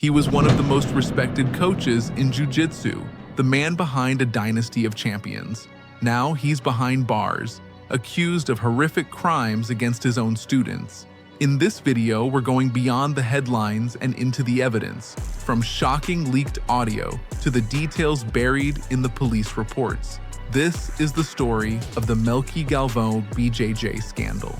He was one of the most respected coaches in jiu-jitsu, the man behind a dynasty of champions. Now he's behind bars, accused of horrific crimes against his own students. In this video, we're going beyond the headlines and into the evidence, from shocking leaked audio to the details buried in the police reports. This is the story of the Melqui Galvão BJJ scandal.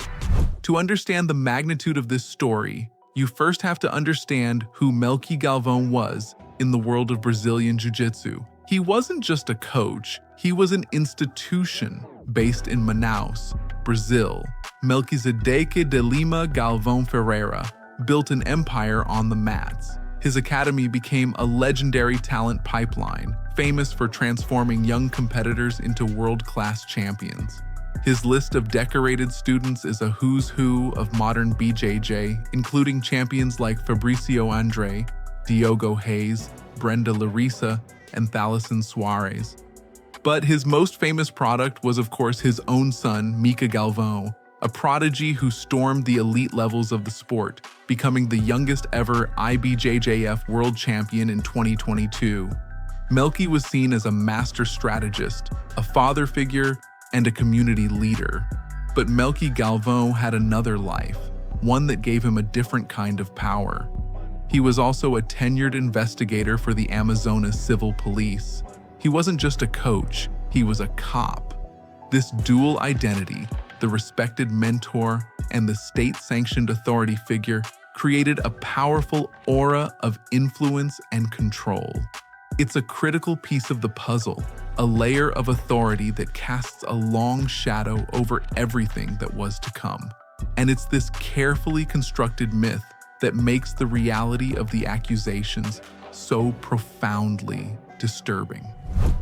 To understand the magnitude of this story, you first have to understand who Melqui Galvão was in the world of Brazilian Jiu-Jitsu. He wasn't just a coach, he was an institution based in Manaus, Brazil. Melquisedeque de Lima Galvão Ferreira built an empire on the mats. His academy became a legendary talent pipeline, famous for transforming young competitors into world-class champions. His list of decorated students is a who's who of modern BJJ, including champions like Fabricio Andrade, Diogo Reis, Brenda Larissa, and Thaleson Soares. But his most famous product was, of course, his own son, Melqui Galvão, a prodigy who stormed the elite levels of the sport, becoming the youngest ever IBJJF world champion in 2022. Melqui was seen as a master strategist, a father figure, and a community leader. But Melqui Galvão had another life, one that gave him a different kind of power. He was also a tenured investigator for the Amazonas Civil Police. He wasn't just a coach, he was a cop. This dual identity, the respected mentor and the state-sanctioned authority figure, created a powerful aura of influence and control. It's a critical piece of the puzzle, a layer of authority that casts a long shadow over everything that was to come. And it's this carefully constructed myth that makes the reality of the accusations so profoundly disturbing.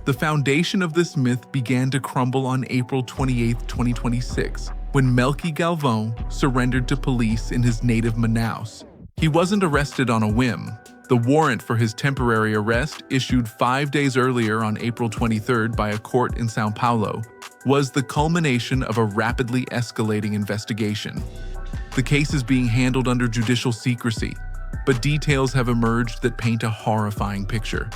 The foundation of this myth began to crumble on April 28, 2026, when Melqui Galvão surrendered to police in his native Manaus. He wasn't arrested on a whim. The warrant for his temporary arrest, issued 5 days earlier on April 23rd by a court in São Paulo, was the culmination of a rapidly escalating investigation. The case is being handled under judicial secrecy, but details have emerged that paint a horrifying picture.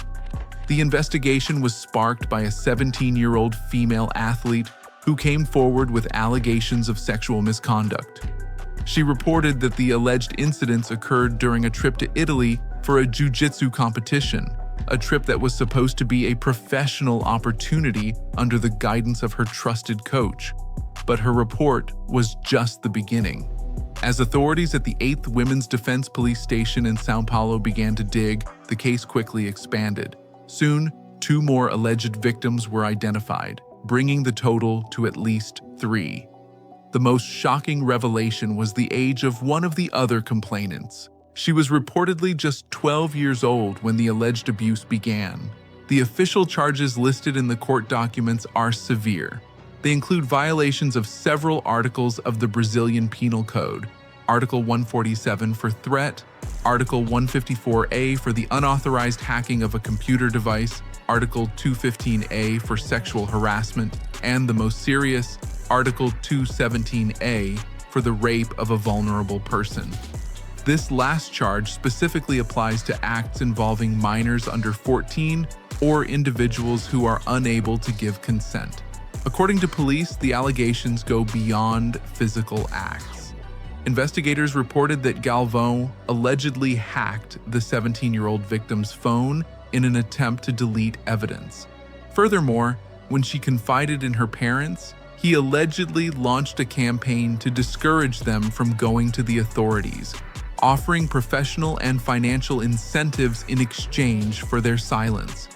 The investigation was sparked by a 17-year-old female athlete who came forward with allegations of sexual misconduct. She reported that the alleged incidents occurred during a trip to Italy for a jiu-jitsu competition, a trip that was supposed to be a professional opportunity under the guidance of her trusted coach. But her report was just the beginning. As authorities at the 8th Women's Defense Police Station in São Paulo began to dig, the case quickly expanded. Soon, 2 more alleged victims were identified, bringing the total to at least 3. The most shocking revelation was the age of one of the other complainants. She was reportedly just 12 years old when the alleged abuse began. The official charges listed in the court documents are severe. They include violations of several articles of the Brazilian Penal Code, Article 147 for threat, Article 154A for the unauthorized hacking of a computer device, Article 215A for sexual harassment, and the most serious, Article 217A for the rape of a vulnerable person. This last charge specifically applies to acts involving minors under 14 or individuals who are unable to give consent. According to police, the allegations go beyond physical acts. Investigators reported that Galvão allegedly hacked the 17-year-old victim's phone in an attempt to delete evidence. Furthermore, when she confided in her parents, he allegedly launched a campaign to discourage them from going to the authorities, offering professional and financial incentives in exchange for their silence.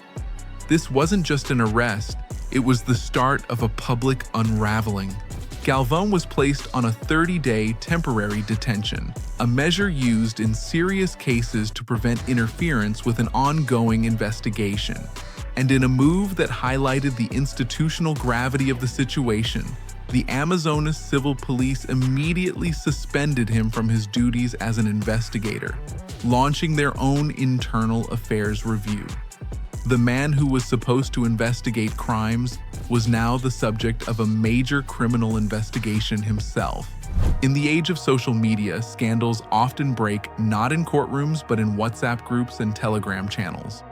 This wasn't just an arrest, it was the start of a public unraveling. Galvão was placed on a 30-day temporary detention, a measure used in serious cases to prevent interference with an ongoing investigation. And in a move that highlighted the institutional gravity of the situation, the Amazonas Civil Police immediately suspended him from his duties as an investigator, launching their own internal affairs review. The man who was supposed to investigate crimes was now the subject of a major criminal investigation himself. In the age of social media, scandals often break not in courtrooms but in WhatsApp groups and Telegram channels.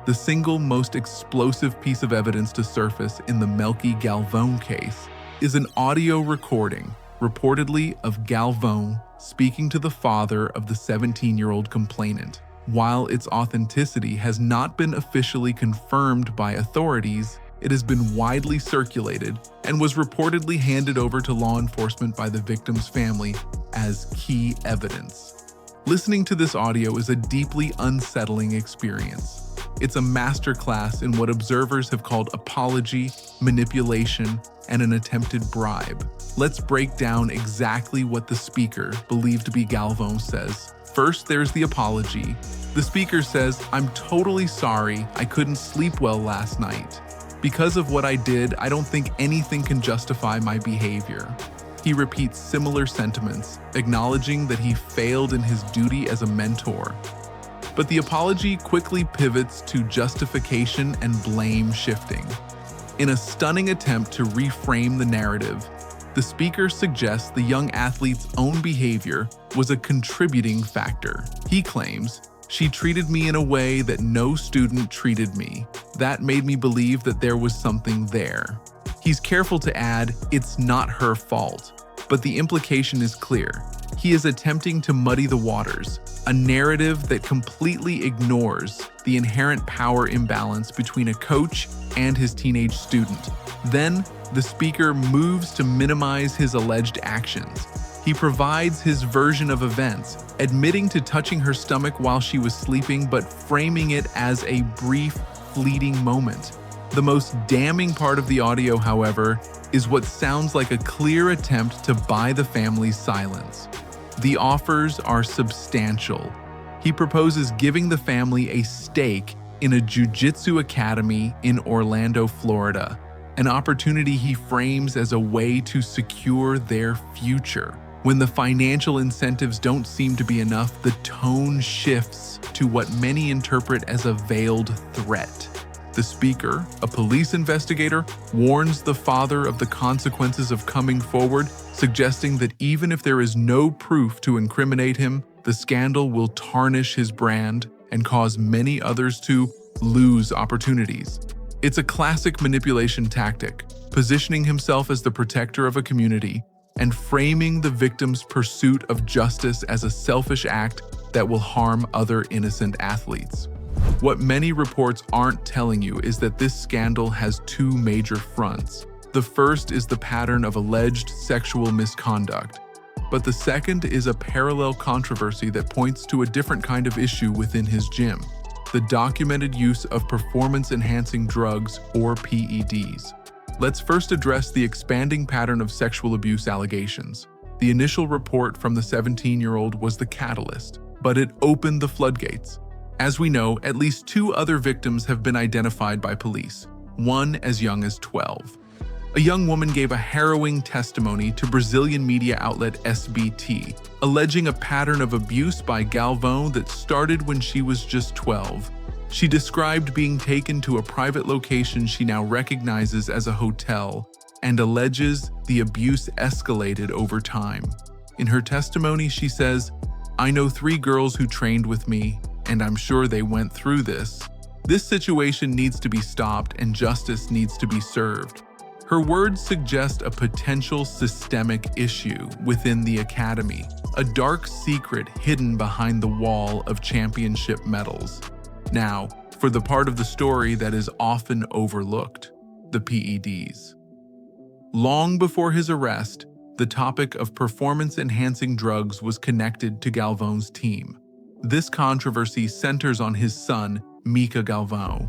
The single most explosive piece of evidence to surface in the Melqui Galvão case is an audio recording, reportedly of Galvão speaking to the father of the 17-year-old complainant. While its authenticity has not been officially confirmed by authorities, it has been widely circulated and was reportedly handed over to law enforcement by the victim's family as key evidence. Listening to this audio is a deeply unsettling experience. It's a masterclass in what observers have called apology, manipulation, and an attempted bribe. Let's break down exactly what the speaker, believed to be Galvão, says. First, there's the apology. The speaker says, "I'm totally sorry, I couldn't sleep well last night. Because of what I did, I don't think anything can justify my behavior." He repeats similar sentiments, acknowledging that he failed in his duty as a mentor. But the apology quickly pivots to justification and blame shifting. In a stunning attempt to reframe the narrative, the speaker suggests the young athlete's own behavior was a contributing factor. He claims, "She treated me in a way that no student treated me. That made me believe that there was something there." He's careful to add, "It's not her fault," but the implication is clear. He is attempting to muddy the waters, a narrative that completely ignores the inherent power imbalance between a coach and his teenage student. Then, the speaker moves to minimize his alleged actions. He provides his version of events, admitting to touching her stomach while she was sleeping but framing it as a brief, fleeting moment. The most damning part of the audio, however, is what sounds like a clear attempt to buy the family's silence. The offers are substantial. He proposes giving the family a stake in a jiu-jitsu academy in Orlando, Florida, an opportunity he frames as a way to secure their future. When the financial incentives don't seem to be enough, the tone shifts to what many interpret as a veiled threat. The speaker, a police investigator, warns the father of the consequences of coming forward, suggesting that even if there is no proof to incriminate him, the scandal will tarnish his brand and cause many others to lose opportunities. It's a classic manipulation tactic, positioning himself as the protector of a community and framing the victim's pursuit of justice as a selfish act that will harm other innocent athletes. What many reports aren't telling you is that this scandal has two major fronts. The first is the pattern of alleged sexual misconduct, but the second is a parallel controversy that points to a different kind of issue within his gym: the documented use of performance-enhancing drugs, or PEDs. Let's first address the expanding pattern of sexual abuse allegations. The initial report from the 17-year-old was the catalyst, but it opened the floodgates. As we know, at least 2 other victims have been identified by police, one as young as 12. A young woman gave a harrowing testimony to Brazilian media outlet SBT, alleging a pattern of abuse by Galvão that started when she was just 12. She described being taken to a private location she now recognizes as a hotel and alleges the abuse escalated over time. In her testimony, she says, "I know 3 girls who trained with me, and I'm sure they went through this. This situation needs to be stopped and justice needs to be served." Her words suggest a potential systemic issue within the academy, a dark secret hidden behind the wall of championship medals. Now, for the part of the story that is often overlooked, the PEDs. Long before his arrest, the topic of performance-enhancing drugs was connected to Galvão's team. This controversy centers on his son, Melqui Galvão.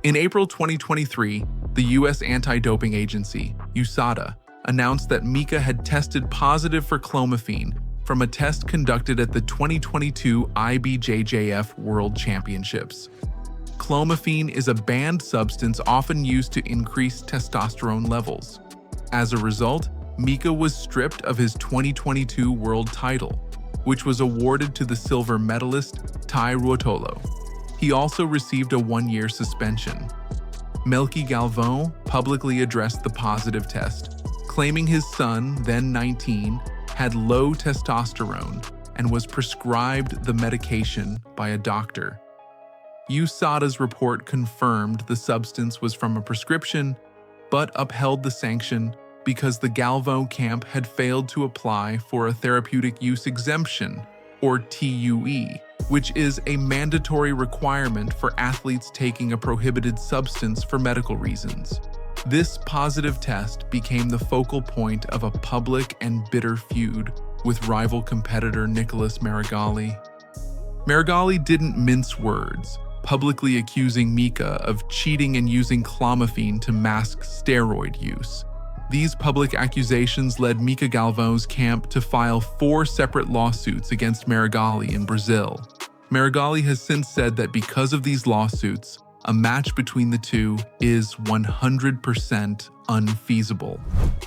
In April 2023, the U.S. anti-doping agency, USADA, announced that Melqui had tested positive for clomiphene from a test conducted at the 2022 IBJJF World Championships. Clomiphene is a banned substance often used to increase testosterone levels. As a result, Melqui was stripped of his 2022 world title, which was awarded to the silver medalist Tai Ruotolo. He also received a 1-year suspension. Melqui Galvão publicly addressed the positive test, claiming his son, then 19, had low testosterone and was prescribed the medication by a doctor. USADA's report confirmed the substance was from a prescription, but upheld the sanction because the Galvão camp had failed to apply for a therapeutic use exemption, or TUE, which is a mandatory requirement for athletes taking a prohibited substance for medical reasons. This positive test became the focal point of a public and bitter feud with rival competitor Nicholas Marigali. Marigali didn't mince words, publicly accusing Mika of cheating and using clomiphene to mask steroid use. These public accusations led Melqui Galvão's camp to file 4 separate lawsuits against Marigali in Brazil. Marigali has since said that because of these lawsuits, a match between the two is 100% unfeasible.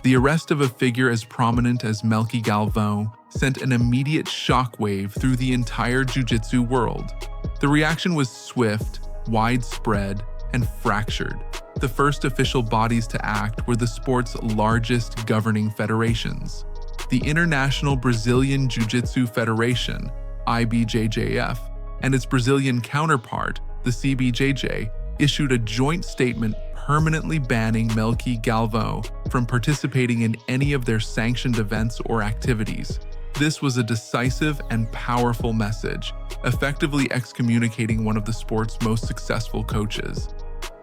The arrest of a figure as prominent as Melqui Galvão sent an immediate shockwave through the entire jiu-jitsu world. The reaction was swift, widespread, and fractured. The first official bodies to act were the sport's largest governing federations. The International Brazilian Jiu-Jitsu Federation, IBJJF, and its Brazilian counterpart, the CBJJ, issued a joint statement permanently banning Melqui Galvão from participating in any of their sanctioned events or activities. This was a decisive and powerful message, effectively excommunicating one of the sport's most successful coaches.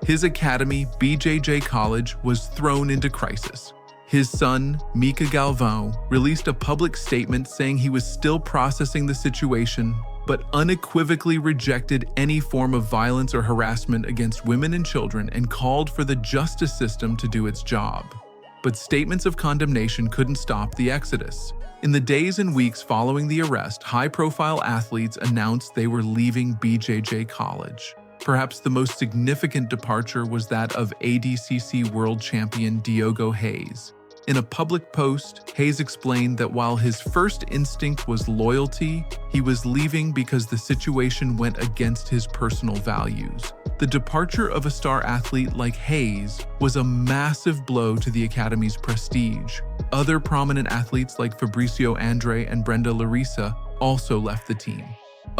His academy, BJJ College, was thrown into crisis. His son, Melqui Galvão, released a public statement saying he was still processing the situation, but unequivocally rejected any form of violence or harassment against women and children and called for the justice system to do its job. But statements of condemnation couldn't stop the exodus. In the days and weeks following the arrest, high-profile athletes announced they were leaving BJJ College. Perhaps the most significant departure was that of ADCC world champion Diogo Reis. In a public post, Reis explained that while his first instinct was loyalty, he was leaving because the situation went against his personal values. The departure of a star athlete like Reis was a massive blow to the academy's prestige. Other prominent athletes like Fabricio Andre and Brenda Larissa also left the team.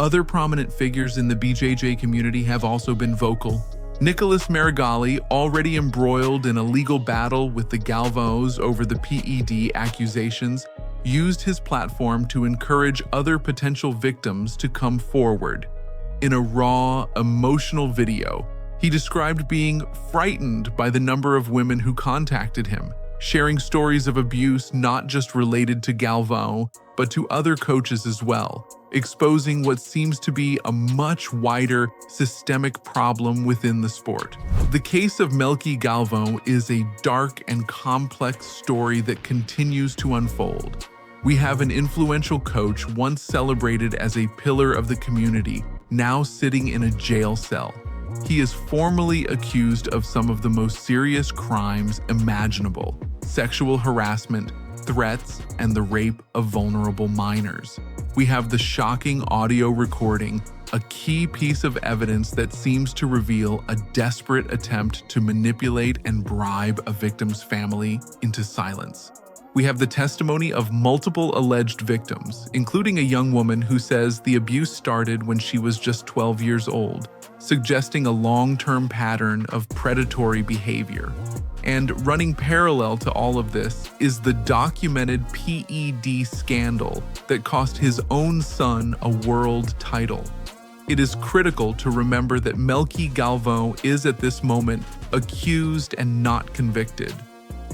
Other prominent figures in the BJJ community have also been vocal. Nicholas Marigali, already embroiled in a legal battle with the Galvãos over the PED accusations, used his platform to encourage other potential victims to come forward. In a raw, emotional video, he described being frightened by the number of women who contacted him, sharing stories of abuse not just related to Galvão, but to other coaches as well, exposing what seems to be a much wider systemic problem within the sport. The case of Melqui Galvão is a dark and complex story that continues to unfold. We have an influential coach once celebrated as a pillar of the community, now sitting in a jail cell. He is formally accused of some of the most serious crimes imaginable: sexual harassment, threats, and the rape of vulnerable minors. We have the shocking audio recording, a key piece of evidence that seems to reveal a desperate attempt to manipulate and bribe a victim's family into silence. We have the testimony of multiple alleged victims, including a young woman who says the abuse started when she was just 12 years old, suggesting a long-term pattern of predatory behavior. And running parallel to all of this is the documented PED scandal that cost his own son a world title. It is critical to remember that Melqui Galvão is at this moment accused and not convicted.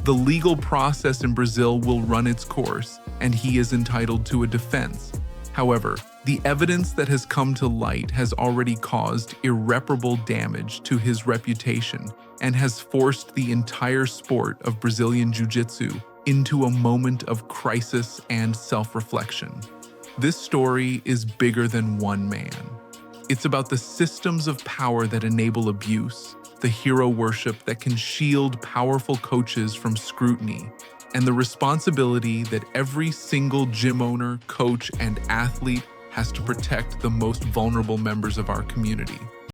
The legal process in Brazil will run its course, and he is entitled to a defense. However, the evidence that has come to light has already caused irreparable damage to his reputation and has forced the entire sport of Brazilian Jiu-Jitsu into a moment of crisis and self-reflection. This story is bigger than one man. It's about the systems of power that enable abuse, the hero worship that can shield powerful coaches from scrutiny, and the responsibility that every single gym owner, coach, and athlete has to protect the most vulnerable members of our community.